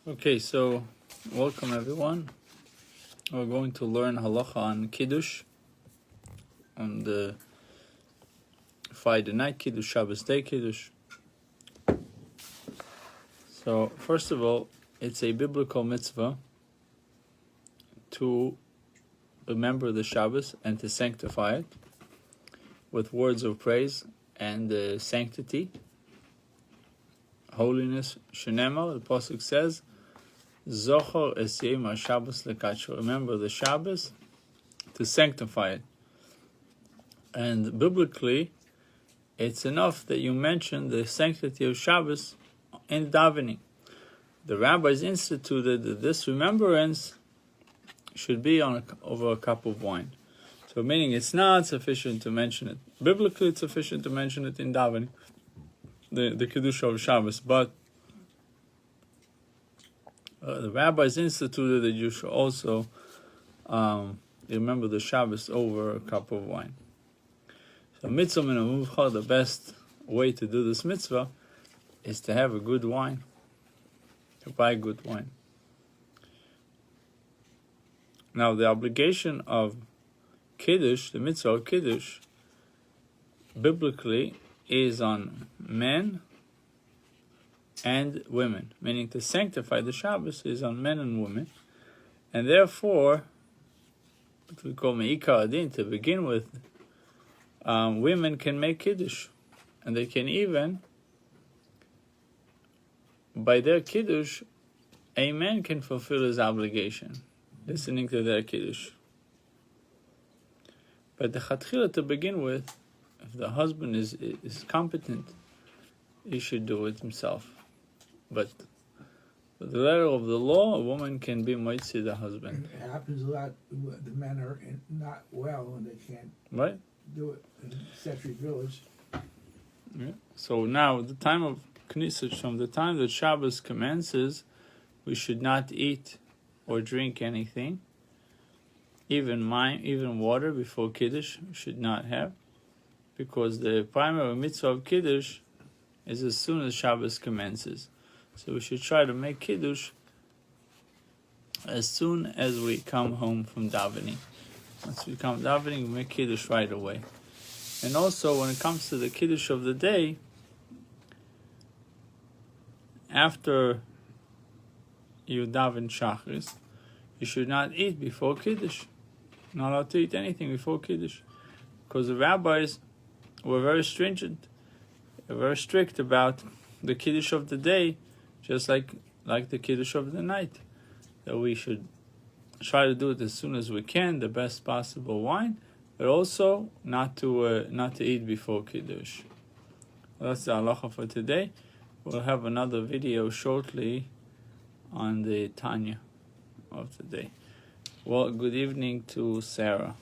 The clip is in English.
Okay, so welcome everyone. We're going to learn Halacha on Kidush, on the Friday night Kidush, Shabbos day Kidush. So first of all, it's a biblical mitzvah to remember the Shabbos and to sanctify it with words of praise and sanctity, holiness. Shenema, the pasuk says, Zochor es yom ha-Shabbos lekadsho. Remember the Shabbos to sanctify it. And biblically, it's enough that you mention the sanctity of Shabbos in davening. The rabbis instituted that this remembrance should be over a cup of wine. So meaning it's not sufficient to mention it. Biblically, it's sufficient to mention it in davening, the Kidush of Shabbos, but the rabbis instituted that you should also remember the Shabbos over a cup of wine. So mitzvah min hamuvcha, the best way to do this mitzvah is to have a good wine, to buy good wine. Now the obligation of Kiddush, the mitzvah of Kiddush, biblically is on men and women, meaning to sanctify the Shabbos is on men and women, and therefore, what we call me'ikar adin, to begin with, women can make Kiddush, and they can even, by their Kiddush, a man can fulfill his obligation, listening to their Kiddush. But the chatchila, to begin with, if the husband is competent, he should do it himself. But with the letter of the law, a woman can be moitzi the husband. It happens a lot. The men are not well and they can't do it in Setri village. Yeah. So now, the time of Knesset, from the time that Shabbos commences, we should not eat or drink anything. Even water before Kiddush we should not have, because the primary mitzvah of Kiddush is as soon as Shabbos commences. So we should try to make Kiddush as soon as we come home from davening. Once we come davening, we make Kiddush right away. And also, when it comes to the Kiddush of the day, after you daven Shachris, you should not eat before Kiddush. Not allowed to eat anything before Kiddush, because the rabbis were very stringent, very strict about the Kiddush of the day, just like the Kiddush of the night, that we should try to do it as soon as we can, the best possible wine, but also not to eat before Kiddush. Well, that's the halacha for today. We'll have another video shortly on the Tanya of today. Well, good evening to Sarah.